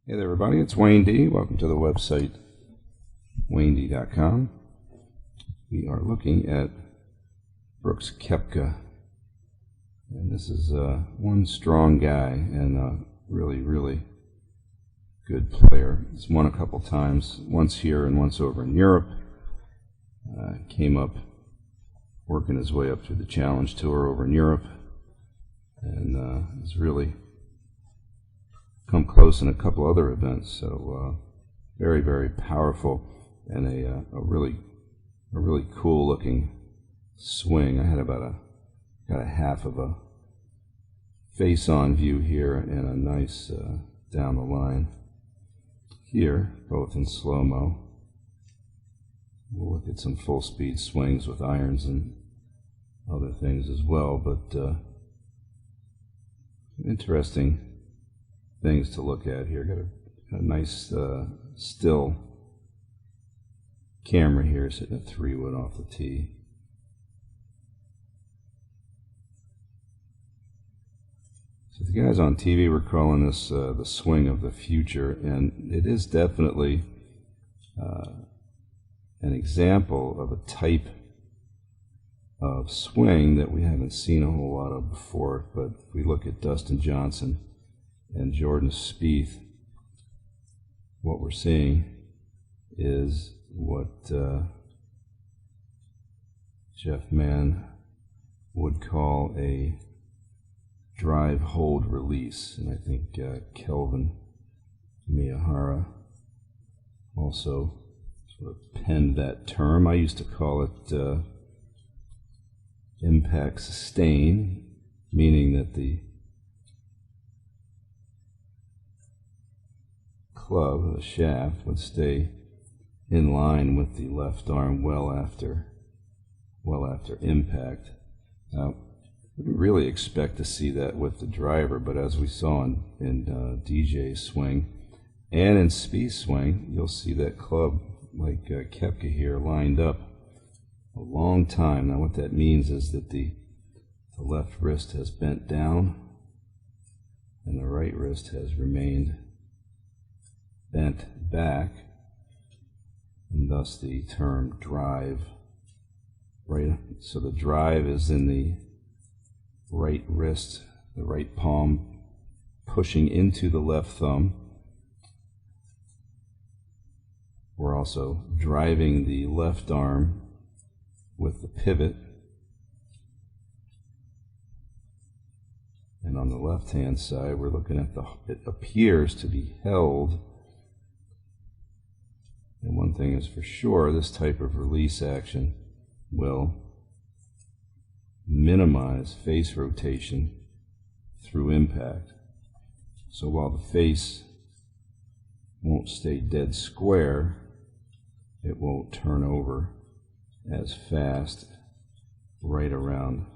Hey there everybody, it's Wayne D. Welcome to the website WayneD.com. We are looking at Brooks Koepka, and this is one strong guy and a really good player. He's won a couple times, once here and once over in Europe. Came up working his way up through the Challenge Tour over in Europe, and has really come close in a couple other events. So very powerful, and a really cool looking swing. I had about got a half of a face-on view here and a nice down the line here, both in slow-mo. We'll look at some full-speed swings with irons and other things as well, but interesting things to look at here. Got a nice still camera here, sitting at 3-wood off the tee. So the guys on TV were calling this the swing of the future, and it is definitely an example of a type of swing that we haven't seen a whole lot of before. But if we look at Dustin Johnson and Jordan Spieth, what we're seeing is what Jeff Mann would call a drive, hold, release, and I think Kelvin Miyahara also sort of penned that term. I used to call it impact sustain, meaning that the club, the shaft, would stay in line with the left arm well after impact. Now, I didn't really expect to see that with the driver, but as we saw in DJ's swing and in Speith's swing, you'll see that club, like Koepka here, lined up a long time. Now what that means is that the left wrist has bent down and the right wrist has remained bent back, and thus the term drive. Right, so the drive is in the right wrist, the right palm pushing into the left thumb. We're also driving the left arm with the pivot, and on the left hand side we're looking at it appears to be held. And one thing is for sure, this type of release action will minimize face rotation through impact. So while the face won't stay dead square, it won't turn over as fast right around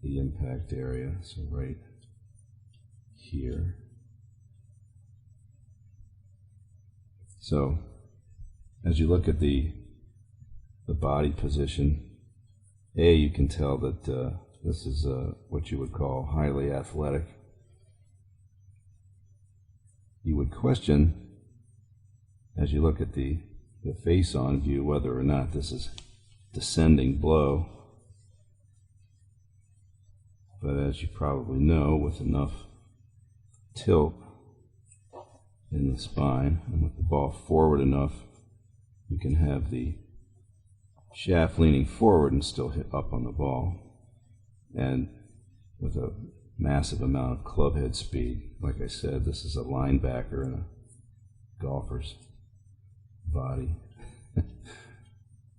the impact area. So right here. So as you look at the body position, you can tell that this is what you would call highly athletic. You would question, as you look at the face-on view, whether or not this is descending blow. But as you probably know, with enough tilt in the spine and with the ball forward enough, you can have the shaft leaning forward and still hit up on the ball. And with a massive amount of club head speed, like I said, this is a linebacker in a golfer's body.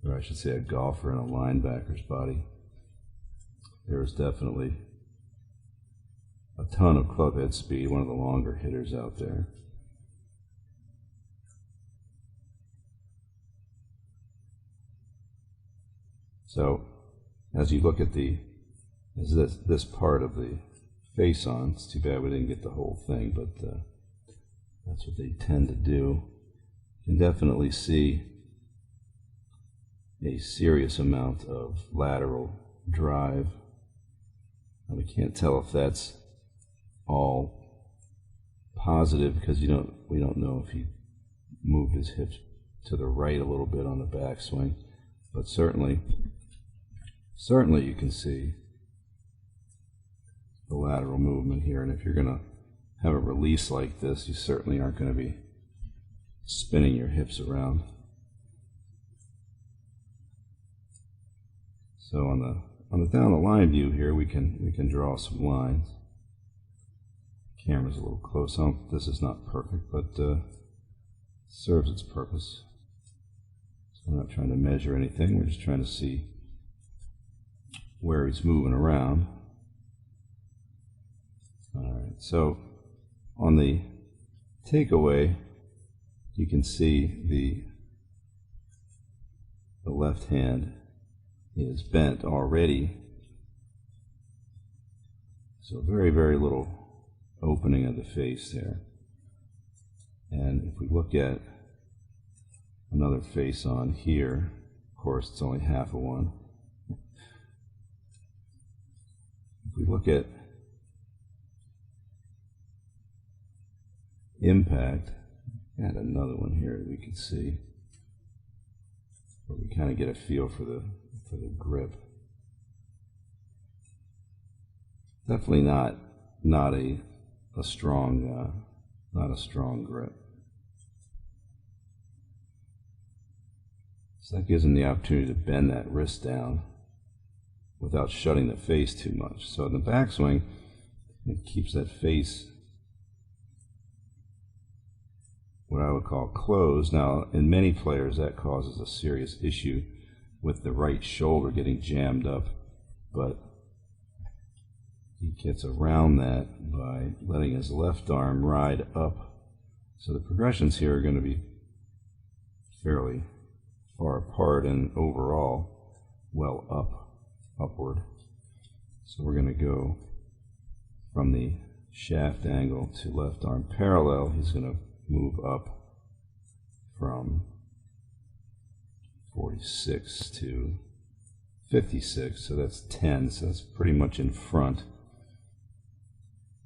Or I should say a golfer in a linebacker's body. There's definitely a ton of club head speed, one of the longer hitters out there. So as you look at this part of the face-on, it's too bad we didn't get the whole thing, but that's what they tend to do. You can definitely see a serious amount of lateral drive. And we can't tell if that's all positive because we don't know if he moved his hips to the right a little bit on the backswing, but certainly you can see the lateral movement here. And if you're going to have a release like this, you certainly aren't going to be spinning your hips around. So on the down the line view here, we can draw some lines. Camera's a little close. This is not perfect, but serves its purpose. So we're not trying to measure anything. We're just trying to see where he's moving around. All right. So on the takeaway, you can see the left hand is bent already. So very, very little opening of the face there. And if we look at another face on here, of course it's only half of one. If we look at impact, and another one here that we can see, where we kind of get a feel for the grip. Definitely not a strong grip. So that gives him the opportunity to bend that wrist down without shutting the face too much. So in the backswing, it keeps that face what I would call closed. Now, in many players, that causes a serious issue with the right shoulder getting jammed up, but he gets around that by letting his left arm ride up. So the progressions here are going to be fairly far apart and overall well upward. So we're going to go from the shaft angle to left arm parallel. He's going to move up from 46 to 56, so that's 10, so that's pretty much in front.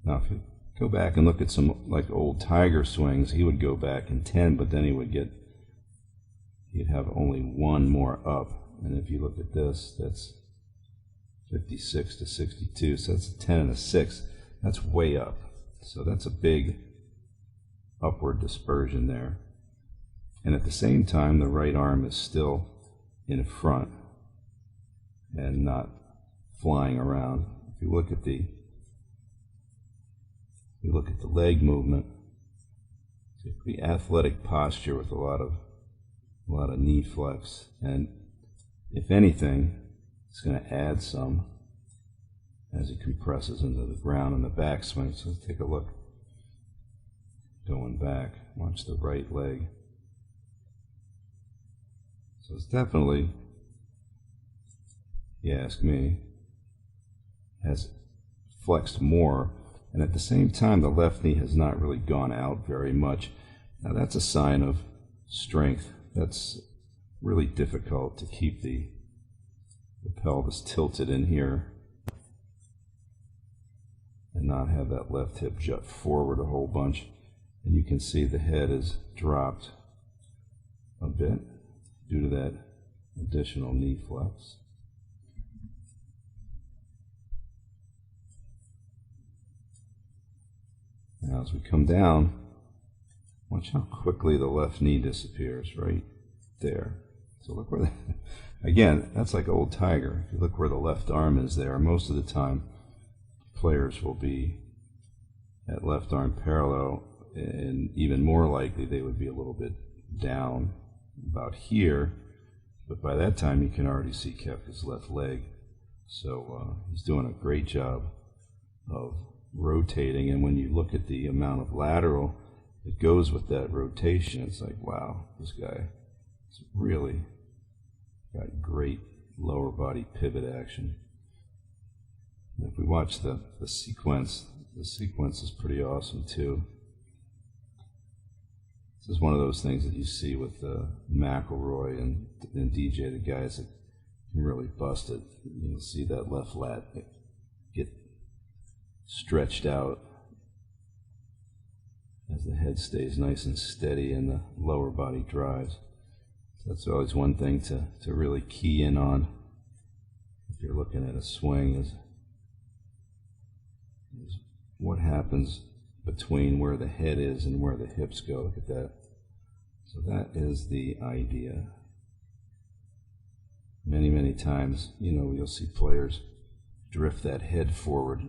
Now if you go back and look at some like old Tiger swings, he would go back in 10, but then he'd have only one more up. And if you look at this, that's 56 to 62, so that's a 10 and a 6. That's way up. So that's a big upward dispersion there. And at the same time, the right arm is still in front and not flying around. If you look at the leg movement, it's a pretty athletic posture with a lot of knee flex, and if anything, it's going to add some as he compresses into the ground in the backswing. So let's take a look. Going back, watch the right leg. So it's definitely, if you ask me, has flexed more, and at the same time the left knee has not really gone out very much. Now that's a sign of strength. That's really difficult to keep the pelvis tilted in here and not have that left hip jut forward a whole bunch. And you can see the head is dropped a bit due to that additional knee flex. Now as we come down, watch how quickly the left knee disappears right there. So look where again, that's like old Tiger. If you look where the left arm is there, most of the time players will be at left arm parallel, and even more likely they would be a little bit down about here, but by that time you can already see Koepka's left leg. So he's doing a great job of rotating, and when you look at the amount of lateral that goes with that rotation, it's like, wow, this guy has really got great lower body pivot action. And if we watch the sequence is pretty awesome too. This is one of those things that you see with McIlroy and DJ, the guys that can really bust it. You'll see that left lat get stretched out as the head stays nice and steady and the lower body drives. So that's always one thing to really key in on if you're looking at a swing, is what happens between where the head is and where the hips go. Look at that. So that is the idea. Many, many times, you know, you'll see players drift that head forward.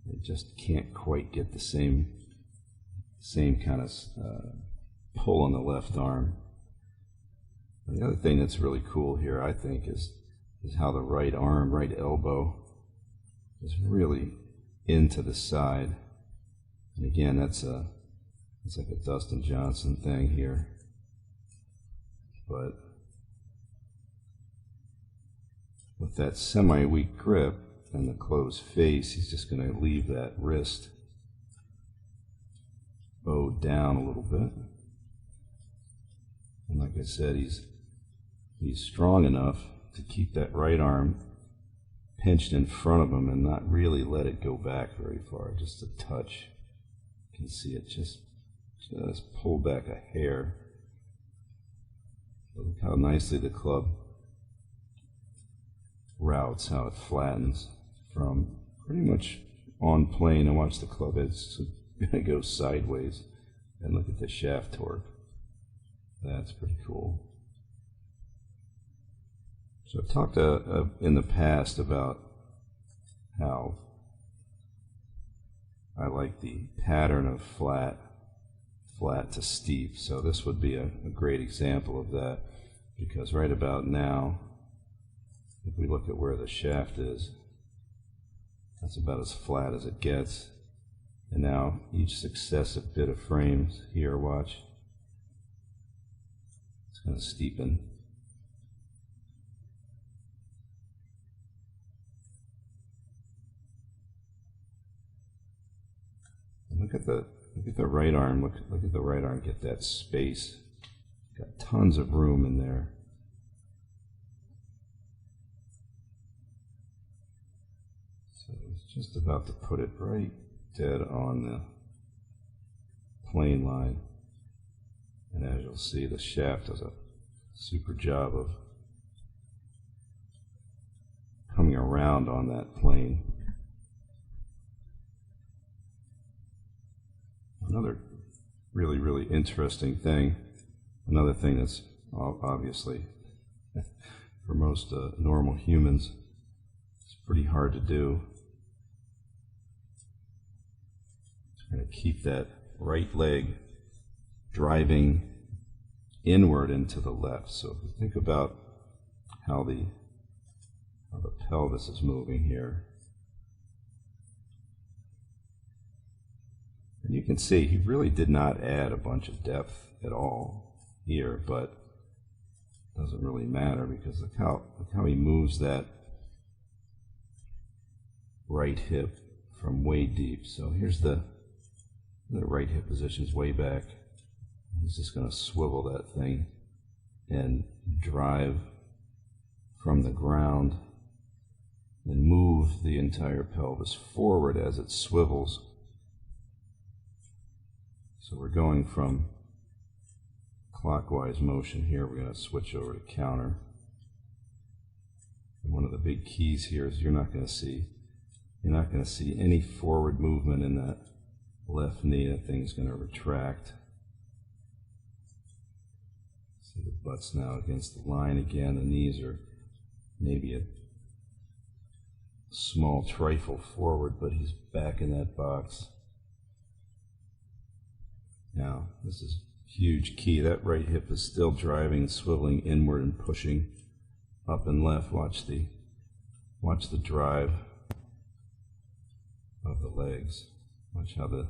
They just can't quite get the same kind of pull on the left arm. And the other thing that's really cool here, I think, is how the right arm, right elbow is really into the side. And again, it's like a Dustin Johnson thing here. But with that semi-weak grip and the closed face, he's just going to leave that wrist bowed down a little bit. And like I said, he's strong enough to keep that right arm pinched in front of him and not really let it go back very far, just a touch. You can see it just pull back a hair. But look how nicely the club routes, how it flattens from pretty much on plane, and watch the club head's going to go sideways, and look at the shaft torque. That's pretty cool. So I've talked in the past about how I like the pattern of flat to steep. So this would be a great example of that, because right about now, if we look at where the shaft is, that's about as flat as it gets. And now each successive bit of frames here, watch, it's going to steepen. And look at the right arm. Look at the right arm. Get that space. Got tons of room in there. So it's just about to put it right dead on the plane line. And as you'll see, the shaft does a super job of coming around on that plane. Another really, really interesting thing, another thing that's obviously for most normal humans, it's pretty hard to do. It's going to keep that right leg driving inward into the left. So if you think about how the pelvis is moving here, and you can see he really did not add a bunch of depth at all here, but it doesn't really matter, because look how he moves that right hip from way deep. So here's the right hip position's way back. He's just going to swivel that thing and drive from the ground and move the entire pelvis forward as it swivels. So we're going from clockwise motion here. We're going to switch over to counter. And one of the big keys here is you're not going to see any forward movement in that left knee. That thing's going to retract. See the butt's now against the line again. The knees are maybe a small trifle forward, but he's back in that box. Now, this is huge key. That right hip is still driving, swiveling inward and pushing up and left. Watch the drive of the legs. Watch how the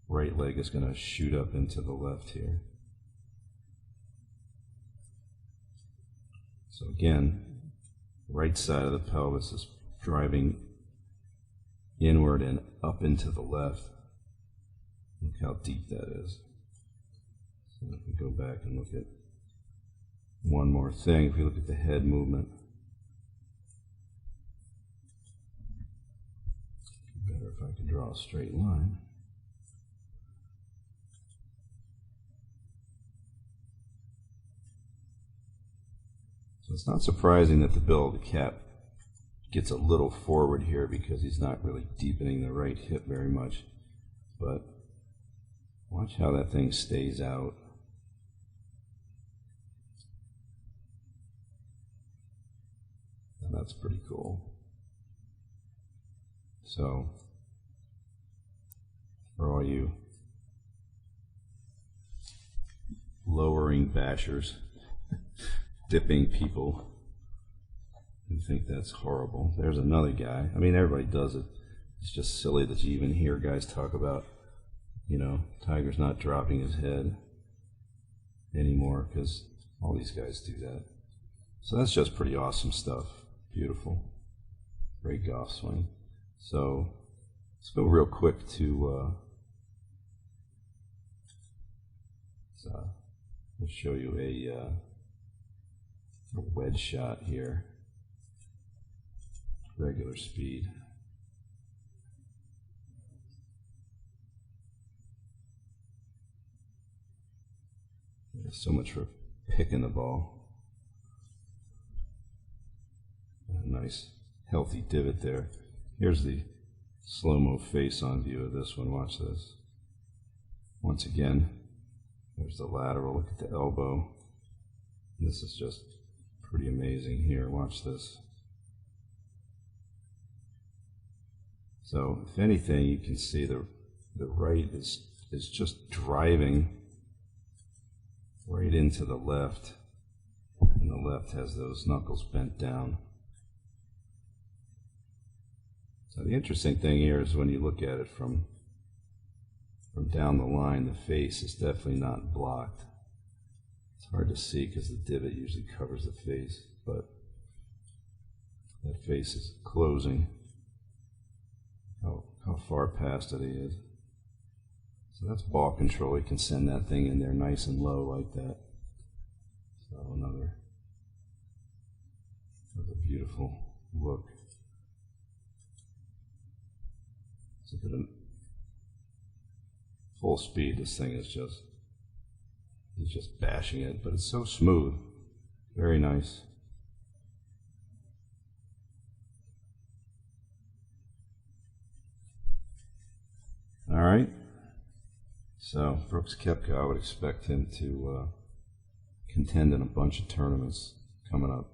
right leg is going to shoot up into the left here. So again, right side of the pelvis is driving inward and up into the left. Look how deep that is. So if we go back and look at one more thing, if we look at the head movement, it'd be better if I could draw a straight line. So it's not surprising that the bill of the cap gets a little forward here because he's not really deepening the right hip very much. But watch how that thing stays out. And that's pretty cool. So, for all you lowering bashers, dipping people who think that's horrible, there's another guy. I mean, everybody does it. It's just silly that you even hear guys talk about, you know, Tiger's not dropping his head anymore, because all these guys do that. So that's just pretty awesome stuff. Beautiful. Great golf swing. So let's go real quick to let's show you a wedge shot here. Regular speed. So much for picking the ball. A nice healthy divot there. Here's the slow-mo face-on view of this one. Watch this. Once again, there's the lateral. Look at the elbow. This is just pretty amazing here. Watch this. So, if anything, you can see the right is just driving right into the left, and the left has those knuckles bent down. So the interesting thing here is when you look at it from down the line, the face is definitely not blocked. It's hard to see because the divot usually covers the face, but that face is closing. How far past it he is. So that's ball control. You can send that thing in there nice and low like that. So another beautiful look. So at full speed, this thing is just, he's just bashing it, but it's so smooth. Very nice. All right. So Brooks Koepka, I would expect him to contend in a bunch of tournaments coming up.